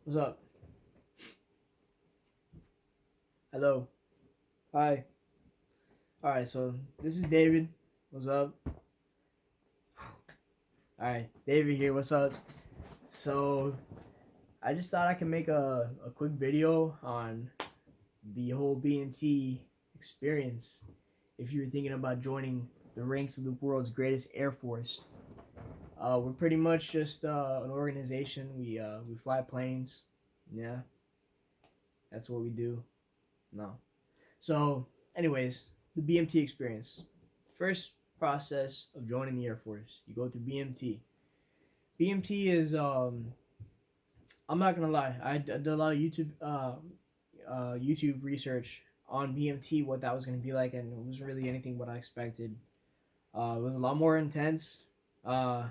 What's up? Hello. Hi. Alright, so this is David. What's up? Alright, David here. What's up? So, I just thought I could make a quick video on the whole BMT experience if you were thinking about joining the ranks of the world's greatest air force. We're pretty much just an organization. We fly planes. Yeah, that's what we do. No. So, anyways, the BMT experience. First process of joining the Air Force, you go through BMT. BMT is I'm not gonna lie, I did a lot of YouTube research on BMT, what that was gonna be like, and it wasn't really anything what I expected. It was a lot more intense. Uh,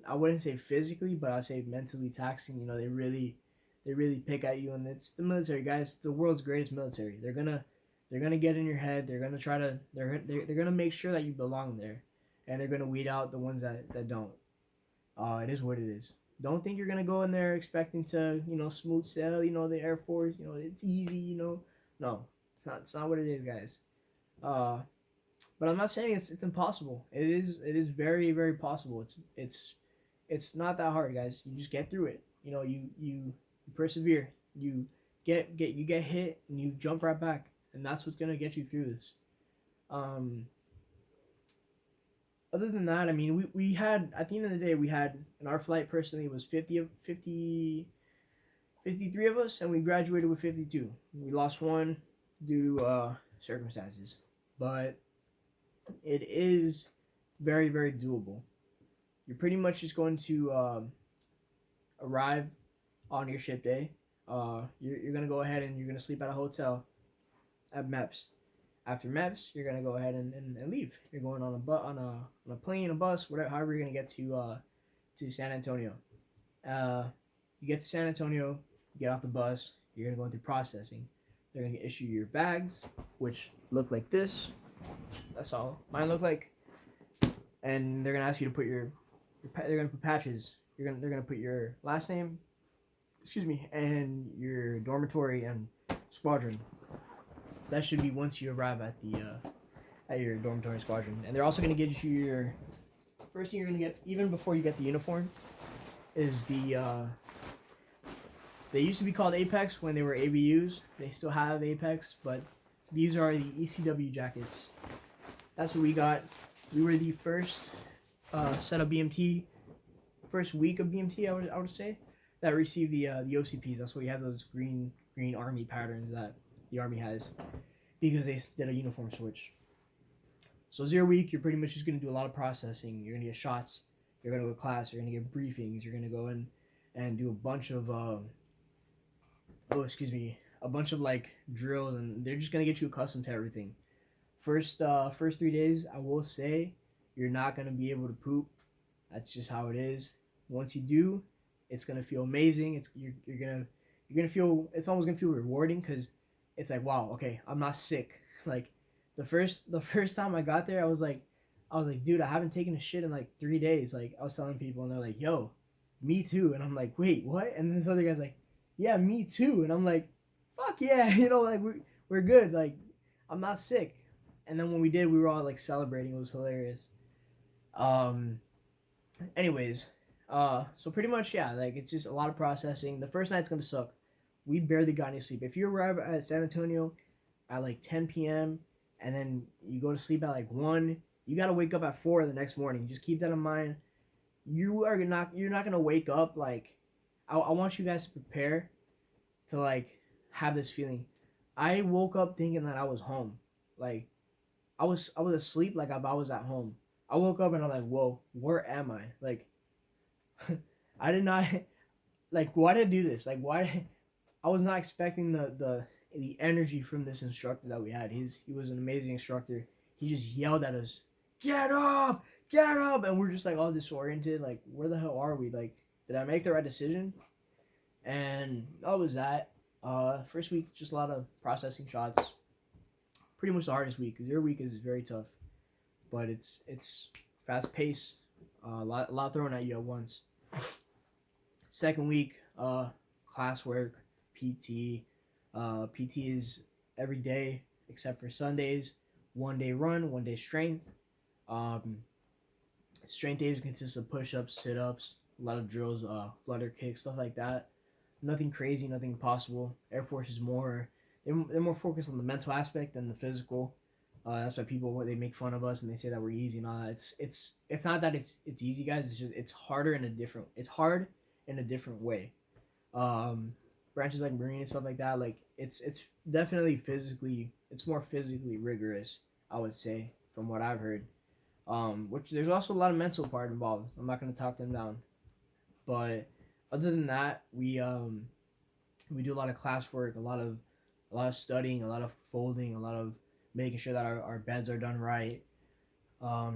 I wouldn't say physically, but I'd say mentally taxing. You know, they really pick at you, and it's the military, guys. It's the world's greatest military. They're gonna get in your head. They're gonna try to they're gonna make sure that you belong there, and they're gonna weed out the ones that don't. It is what it is. Don't think you're gonna go in there expecting to smooth sail. The Air Force. It's easy. No, it's not what it is, guys. Uh, but I'm not saying it's impossible. It is very very possible. It's not that hard, guys. You just get through it. You persevere. You get hit and you jump right back, and that's what's gonna get you through this. Um, Other than that, I mean, we had at the end of the day we had in our flight personally was 53 of us, and we graduated with 52. We lost one due to circumstances, but it is very very doable. You're pretty much just going to arrive on your ship day. You're gonna go ahead and you're gonna sleep at a hotel at MEPS. After MEPS, you're gonna go ahead and leave. You're going on a plane, a bus, whatever. However, you're gonna get to San Antonio. Uh, you get to San Antonio, you get off the bus. You're gonna go through processing. They're gonna issue your bags, which look like this. That's all mine look like. And they're gonna ask you to put they're gonna put patches. They're gonna put your last name, excuse me, and your dormitory and squadron. That should be once you arrive at your dormitory squadron. And they're also gonna get you your first thing you're gonna get even before you get the uniform is they used to be called Apex when they were ABUs. They still have Apex, but these are the ECW jackets. That's what we got. We were the first set of BMT, first week of BMT, I would say, that received the OCPs. That's why we have those green army patterns that the army has because they did a uniform switch. So 0 week, you're pretty much just gonna do a lot of processing. You're gonna get shots. You're gonna go to class. You're gonna get briefings. You're gonna go in and do a bunch of a bunch of like drills, and they're just gonna get you accustomed to everything. First 3 days, I will say, you're not gonna be able to poop. That's just how it is. Once you do, it's gonna feel amazing. You're gonna feel it's almost gonna feel rewarding because it's like, wow, okay, I'm not sick. Like the first time I got there, I was like, dude, I haven't taken a shit in like 3 days. Like I was telling people, and they're like, yo, me too. And I'm like, wait, what? And then this other guy's like, yeah, me too. And I'm like, fuck yeah, like we're good. Like I'm not sick. And then when we did, we were all like celebrating. It was hilarious. Um. Anyways, so pretty much yeah, like it's just a lot of processing. The first night's gonna suck. We barely got any sleep. If you arrive at San Antonio at like 10 p.m. and then you go to sleep at like 1, you gotta wake up at 4 the next morning. Just keep that in mind. You're not gonna wake up like I want you guys to prepare to like have this feeling. I woke up thinking that I was home. Like I was asleep like if I was at home. I woke up and I'm like, whoa, where am I? Like I did not like why did I do this? Like why I was not expecting the energy from this instructor that we had. He was an amazing instructor. He just yelled at us, get up, and we're just like all disoriented. Like where the hell are we? Like did I make the right decision? And that was that. First week just a lot of processing shots. Pretty much the hardest week because your week is very tough, but it's fast paced. A lot thrown at you at once. Second week, classwork, PT. PT is every day except for Sundays. 1 day run, 1 day strength. Um, Strength days consist of push-ups, sit-ups, a lot of drills, flutter kicks, stuff like that. Nothing crazy, nothing impossible. Air Force is more they're more focused on the mental aspect than the physical. That's why people they make fun of us and they say that we're easy and all that. It's not that it's easy, guys. It's just it's harder in a different. It's hard in a different way. Um, Branches like Marine and stuff like that, like it's definitely physically. It's more physically rigorous, I would say, from what I've heard. Which there's also a lot of mental part involved. I'm not gonna talk them down, but other than that, we do a lot of classwork, a lot of studying, a lot of folding, a lot of making sure that our beds are done right.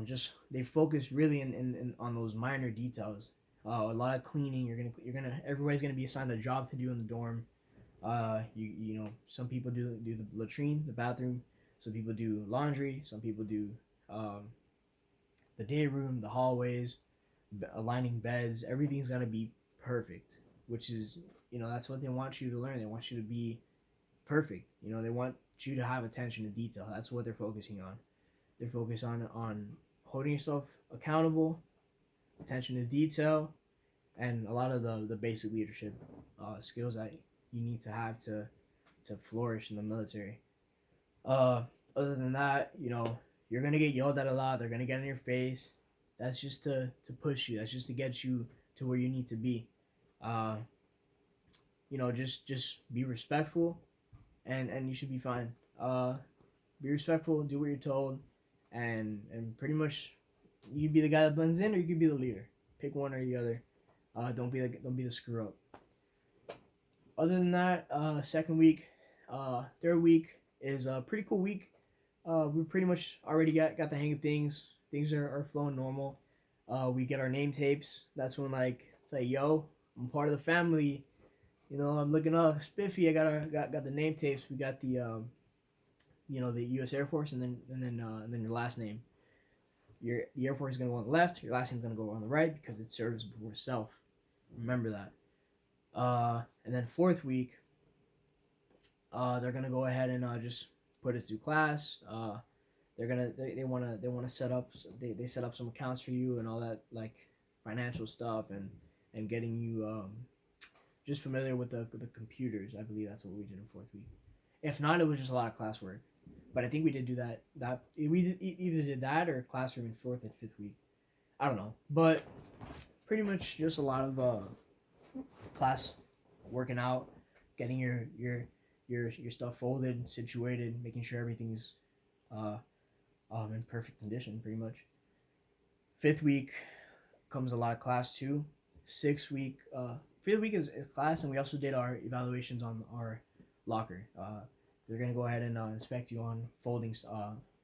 Just they focus really in on those minor details. A lot of cleaning. You're gonna everybody's gonna be assigned a job to do in the dorm. You know some people do the latrine, the bathroom. Some people do laundry. Some people do um, the day room, the hallways, aligning beds. Everything's gonna be perfect, which is that's what they want you to learn. They want you to be perfect. They want you to have attention to detail. That's what they're focusing on. They're focused on holding yourself accountable, attention to detail, and a lot of the basic leadership skills that you need to have to flourish in the military. Uh, Other than that, you're gonna get yelled at a lot. They're gonna get in your face. That's just to push you. That's just to get you to where you need to be. Uh, just be respectful, and you should be fine. Be respectful, do what you're told, and pretty much you could be the guy that blends in, or you could be the leader. Pick one or the other. Don't be the screw up. Other than that, second week, third week is a pretty cool week. We pretty much already got the hang of things. Things are flowing normal. We get our name tapes. That's when like it's like, yo, I'm part of the family. I'm looking up spiffy. I got the name tapes. We got the U.S. Air Force, and then your last name. The Air Force is gonna go on the left. Your last name's gonna go on the right because it's service before self. Remember that. And then fourth week, they're gonna go ahead and just put us through class. They want to set up they set up some accounts for you and all that like financial stuff and getting you just familiar with the computers. I believe that's what we did in fourth week. If not, it was just a lot of classwork. But I think we did do that. We either did that or classroom in fourth and fifth week. I don't know, but pretty much just a lot of class, working out, getting your stuff folded, situated, making sure everything's uh, in perfect condition. Pretty much. Fifth week comes a lot of class too. Sixth week, fifth week is class, and we also did our evaluations on our locker. They're gonna go ahead and inspect you on folding,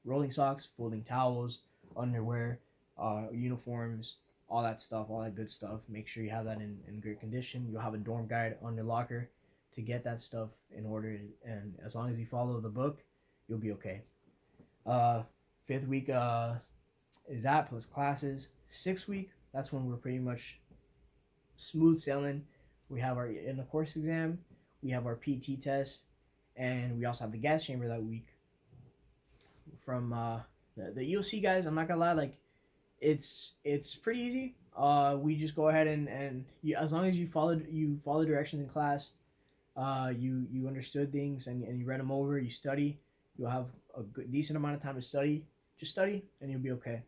rolling socks, folding towels, underwear, uniforms, all that stuff, all that good stuff. Make sure you have that in good condition. You'll have a dorm guide on your locker to get that stuff in order, and as long as you follow the book, you'll be okay. Fifth week is that plus classes. Sixth week, that's when we're pretty much smooth sailing. We have our in the course exam, we have our PT test, and we also have the gas chamber that week. From the EOC guys, I'm not gonna lie, like it's pretty easy. We just go ahead and you, as long as you follow directions in class, you understood things and you read them over, you study, you'll have a good decent amount of time to study. Just study and you'll be okay.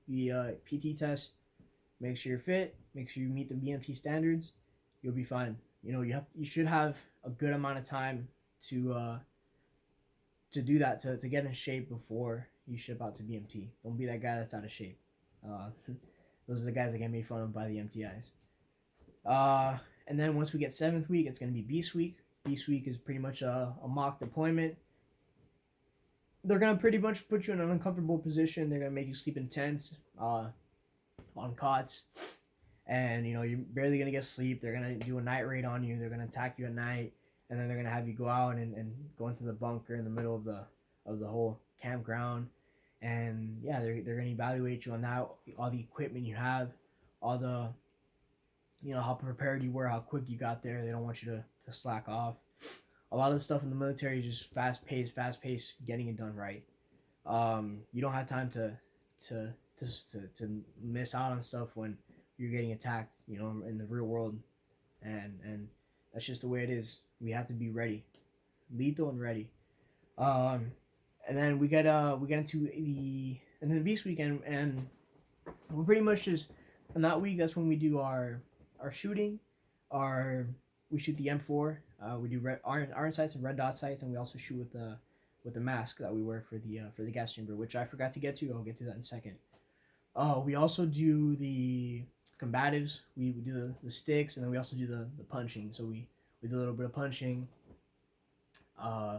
The PT test, make sure you're fit, make sure you meet the BMT standards, you'll be fine. You should have a good amount of time to do that, to get in shape before you ship out to BMT. Don't be that guy that's out of shape. Uh, those are the guys that get made fun of by the MTIs. And then once we get seventh week, it's going to be Beast Week. Beast Week is pretty much a mock deployment. They're going to pretty much put you in an uncomfortable position. They're going to make you sleep in tents, on cots. And, you're barely going to get sleep. They're going to do a night raid on you. They're going to attack you at night. And then they're going to have you go out and go into the bunker in the middle of the whole campground. And, yeah, they're going to evaluate you on that, all the equipment you have, all the you know, how prepared you were, how quick you got there. They don't want you to slack off. A lot of the stuff in the military is just fast paced, getting it done right. You don't have time to to miss out on stuff when you're getting attacked, you know, in the real world, and that's just the way it is. We have to be ready, lethal and ready. Um, and then we get into the and then Beast Weekend, and we're pretty much just in that week. That's when we do our shooting, our we shoot the M4. We do red iron sights and red dot sights, and we also shoot with the mask that we wear for the gas chamber, which I forgot to get to. I'll get to that in a second. We also do the combatives. We do the sticks, and then we also do the punching. So we do a little bit of punching, uh,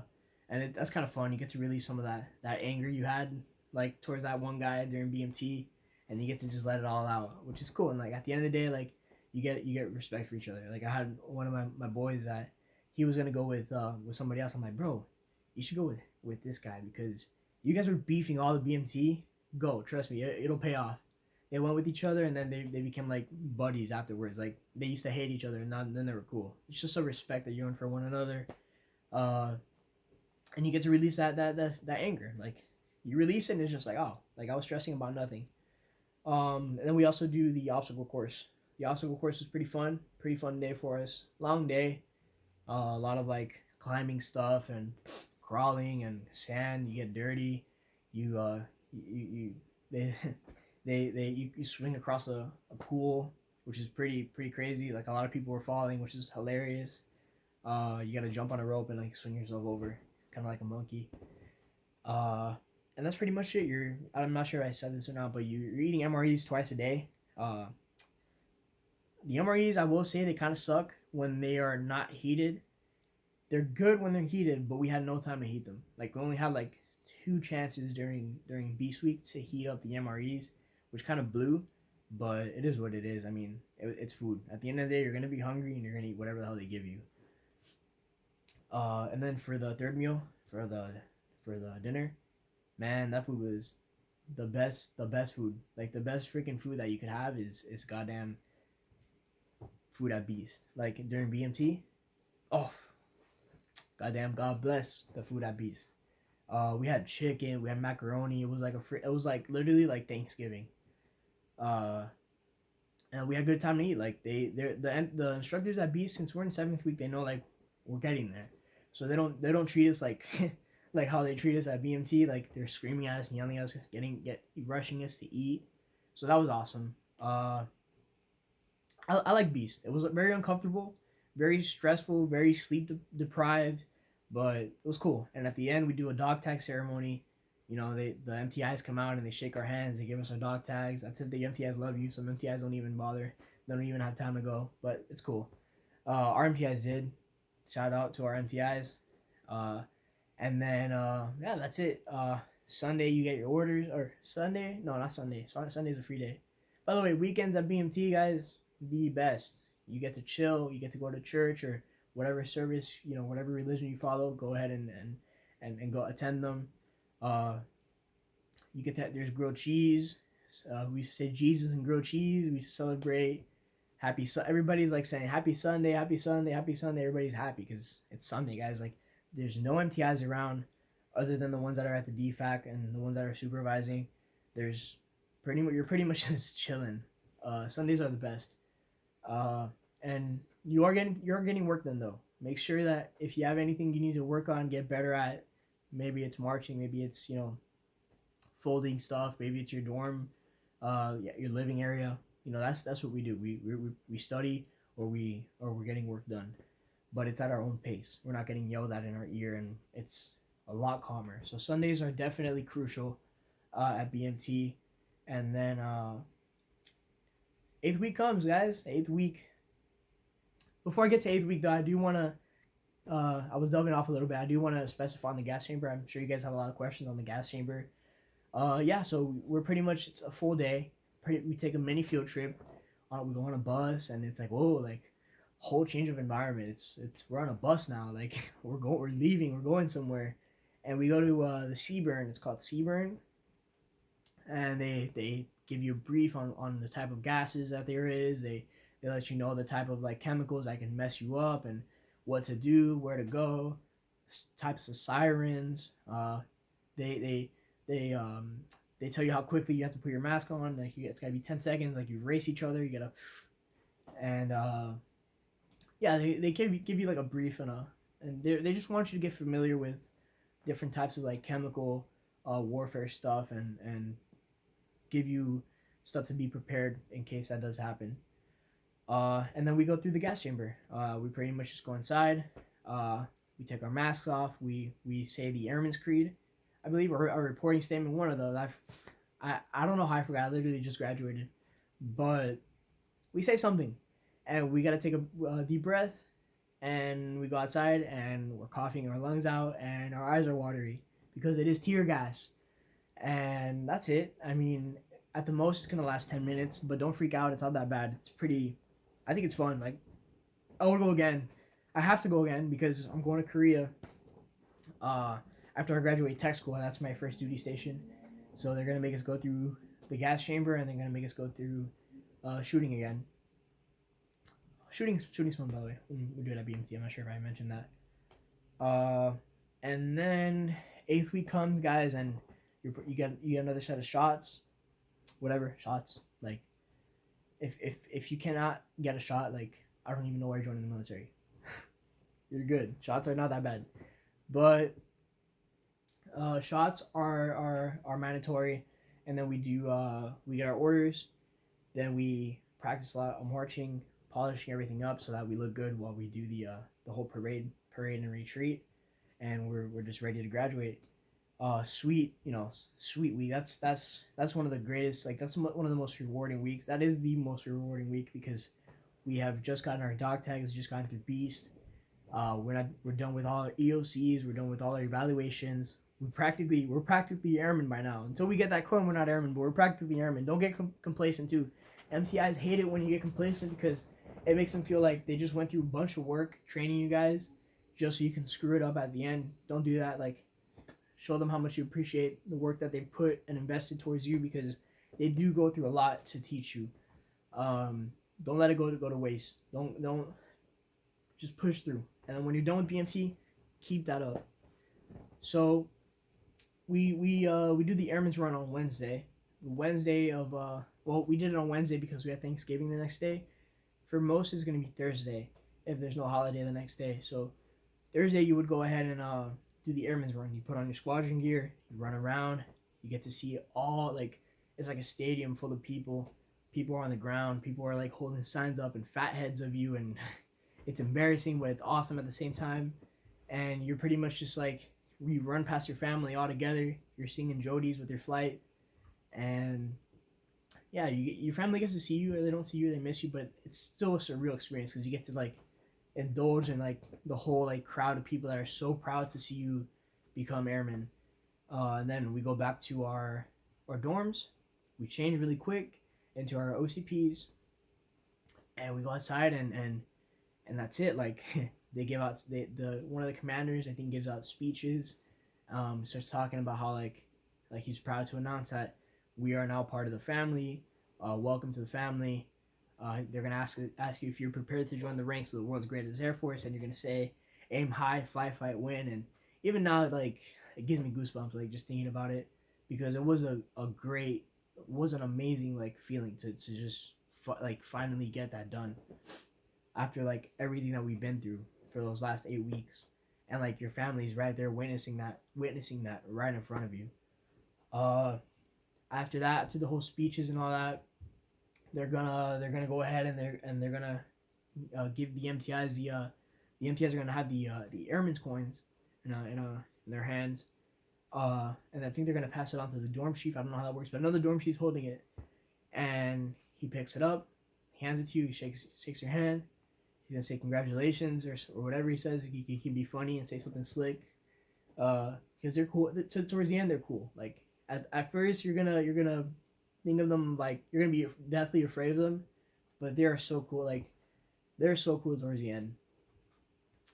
and that's kind of fun. You get to release some of that anger you had like towards that one guy during BMT, and you get to just let it all out, which is cool. And like at the end of the day, like you get respect for each other. Like I had one of my boys that he was gonna go with somebody else. I'm like, bro, you should go with this guy because you guys were beefing all the BMT. Go, trust me, it'll pay off. They went with each other, and then they became like buddies afterwards. Like they used to hate each other, and then they were cool. It's just a respect that you're in for one another, uh, and you get to release that anger. Like you release it, and it's just like, oh, like I was stressing about nothing. And then we also do the obstacle course. The obstacle course is pretty fun day for us. Long day, a lot of like climbing stuff and crawling and sand. You get dirty. You you they you swing across a pool, which is pretty crazy. Like a lot of people were falling, which is hilarious. You gotta jump on a rope and like swing yourself over, kind of like a monkey. Uh, and that's pretty much it. I'm not sure if I said this or not, but you're eating MREs twice a day. The MREs, I will say, they kind of suck when they are not heated. They're good when they're heated, but we had no time to heat them. Like we only had like two chances during Beast Week to heat up the MREs, which kind of blew. But it is what it is. I mean, it's food. At the end of the day, you're gonna be hungry and you're gonna eat whatever the hell they give you. And then for the third meal, for the dinner, man, that food was the best food. Like the best freaking food that you could have is goddamn food at Beast. Like during BMT, oh goddamn, God bless the food at Beast. We had chicken, we had macaroni. It was like it was like literally like Thanksgiving. Uh, and we had a good time to eat. Like the instructors at Beast, since we're in seventh week, they know like we're getting there, so they don't treat us like like how they treat us at BMT. Like they're screaming at us and yelling at us, rushing us to eat. So that was awesome. I like Beast. It was very uncomfortable, very stressful, very sleep deprived, but it was cool. And at the end, we do a dog tag ceremony. You know, the MTIs come out and they shake our hands. They give us our dog tags. That's if the MTIs love you. Some MTIs don't even bother. They don't even have time to go, but it's cool. Our MTIs did. Shout out to our MTIs. Uh, and then yeah, that's it. Sunday you get your orders, or Sunday? No, not Sunday. Sunday's a free day. By the way, weekends at BMT, guys, the best. You get to chill. You get to go to church or whatever service, you know, whatever religion you follow. Go ahead and go attend them. Uh, you get that. There's grilled cheese. We say Jesus and grilled cheese. We celebrate everybody's like saying happy Sunday, happy Sunday, happy Sunday. Everybody's happy because it's Sunday, guys. Like there's no MTIs around other than the ones that are at the DFAC and the ones that are supervising. There's you're pretty much just chilling. Sundays are the best. Uh, and you're getting work done though. Make sure that if you have anything you need to work on, get better at. Maybe it's marching. Maybe it's folding stuff. Maybe it's your dorm, yeah, your living area. You know that's what we do. We study or we're getting work done, but it's at our own pace. We're not getting yelled at in our ear, and it's a lot calmer. So Sundays are definitely crucial at BMT, and then eighth week comes, guys. Eighth week. Before I get to eighth week, though, I do want to. I was delving off a little bit. I do want to specify on the gas chamber. I'm sure you guys have a lot of questions on the gas chamber. Yeah, so we're pretty much it's a full day. We take a mini field trip. We go on a bus, and it's like whoa, like whole change of environment. It's we're on a bus now. Like we're leaving. We're going somewhere, and we go to the Seaburn. It's called Seaburn, and they give you a brief on the type of gases that there is. They let you know the type of like chemicals that can mess you up and what to do, where to go, types of sirens. They they they they tell you how quickly you have to put your mask on. Like it's gotta be 10 seconds. Like you race each other. You gotta and yeah, they give you like a brief and they just want you to get familiar with different types of like chemical warfare stuff and give you stuff to be prepared in case that does happen. And then we go through the gas chamber. We pretty much just go inside. We take our masks off. We say the Airman's Creed, I believe, or a reporting statement. One of those. I don't know how I forgot. I literally just graduated, but we say something, and we gotta take a deep breath, and we go outside, and we're coughing our lungs out, and our eyes are watery because it is tear gas, and that's it. I mean, at the most, it's gonna last 10 minutes, but don't freak out. It's not that bad. It's pretty. I think it's fun. Like I would go again. I have to go again because I'm going to Korea. Uh, After I graduate tech school, and that's my first duty station. So they're gonna make us go through the gas chamber, and they're gonna make us go through shooting again. Shooting's fun, by the way. We do it at BMT. I'm not sure if I mentioned that. And then eighth week comes, guys, and you get another set of shots, whatever shots. Like if you cannot get a shot, like I don't even know why you're joining the military. You're good. Shots are not that bad, but shots are mandatory, and then we get our orders, then we practice a lot of marching, polishing everything up so that we look good while we do the whole parade and retreat, and we're just ready to graduate. Sweet week. That's one of the greatest. Like that's one of the most rewarding weeks. That is the most rewarding week because we have just gotten our dog tags, just gotten through Beast. We're done with all our EOCs. We're done with all our evaluations. We're practically airmen by now. Until we get that cone, we're not airmen, but we're practically airmen. Don't get complacent too. MTIs hate it when you get complacent because it makes them feel like they just went through a bunch of work training you guys just so you can screw it up at the end. Don't do that. Like show them how much you appreciate the work that they put and invested towards you because they do go through a lot to teach you. Don't let it go to waste. Don't just push through. And when you're done with BMT, keep that up. So we do the Airman's Run on Wednesday. Wednesday of we did it on Wednesday because we had Thanksgiving the next day. For most, it's gonna be Thursday if there's no holiday the next day. So Thursday you would go ahead and do the Airman's Run. You put on your squadron gear, you run around, you get to see all like it's like a stadium full of people. People are on the ground. People are like holding signs up and fat heads of you, and it's embarrassing, but it's awesome at the same time. And you're pretty much just like you run past your family all together. You're singing Jodi's with your flight, and yeah, your family gets to see you, or they don't see you, they miss you, but it's still a surreal experience because you get to like indulge in like the whole like crowd of people that are so proud to see you become airmen. And then we go back to our dorms. We change really quick into our OCPs, and we go outside and that's it. Like they give out the one of the commanders I think gives out speeches, starts talking about how like he's proud to announce that we are now part of the family. Welcome to the family. They're gonna ask you if you're prepared to join the ranks of the world's greatest air force, and you're gonna say, "Aim high, fly, fight, win." And even now, like it gives me goosebumps, like just thinking about it, because it was an amazing like feeling to just like finally get that done after like everything that we've been through for those last 8 weeks, and like your family's right there witnessing that right in front of you. After that, after the whole speeches and all that, they're gonna go ahead and they're gonna give the MTIs the MTIs are gonna have the airman's coins in their hands, and I think they're gonna pass it on to the dorm chief. I don't know how that works, but I know the dorm chief's holding it, and he picks it up, hands it to you, he shakes your hand. He's gonna say congratulations or whatever he says. He can be funny and say something slick, because they're cool. Towards the end, they're cool. Like at first, you're gonna think of them like you're gonna be deathly afraid of them, but they are so cool. Like they're so cool towards the end.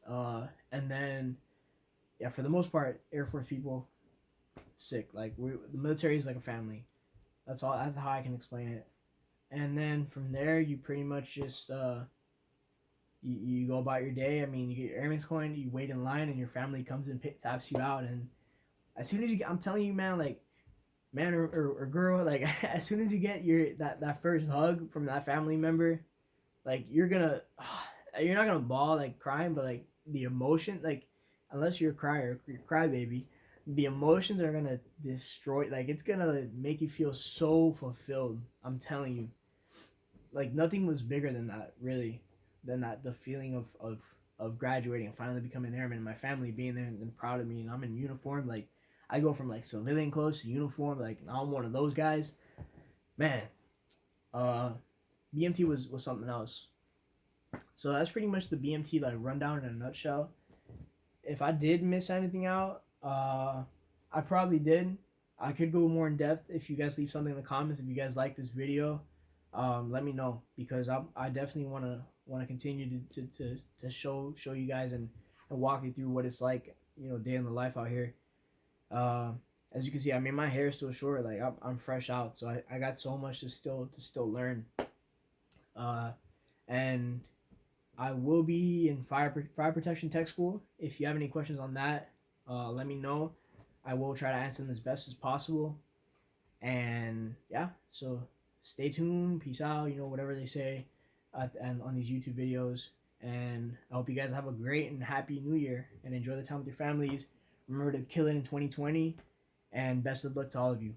And then yeah, for the most part, Air Force people sick. Like the military is like a family. That's all. That's how I can explain it. and then from there you pretty much just you go about your day. I mean, you get your airman's coin, you wait in line, and your family comes and taps you out. And as soon as you get, I'm telling you, man, like man or girl, like as soon as you get your that first hug from that family member, like you're not gonna bawl like crying, but like the emotion, like unless you're a crier, you're a crybaby, the emotions are gonna destroy. Like it's gonna make you feel so fulfilled. I'm telling you, like nothing was bigger than that, really, than that the feeling of graduating and finally becoming an airman, and my family being there and proud of me, and I'm in uniform. Like I go from like civilian clothes to uniform. Like I'm one of those guys, man. Uh, BMT was something else. So that's pretty much the BMT like rundown in a nutshell. If I did miss anything out, I probably did. I could go more in depth if you guys leave something in the comments. If you guys like this video, let me know because I definitely want to continue to show you guys and walk you through what it's like, you know, day in the life out here. Uh, as you can see, I mean my hair is still short. Like I'm fresh out, so I got so much to still learn. Uh, and I will be in fire protection tech school. If you have any questions on that, let me know. I will try to answer them as best as possible. And yeah, so stay tuned. Peace out. You know, whatever they say and on these YouTube videos. And I hope you guys have a great and happy new year and enjoy the time with your families. Remember to kill it in 2020. And best of luck to all of you.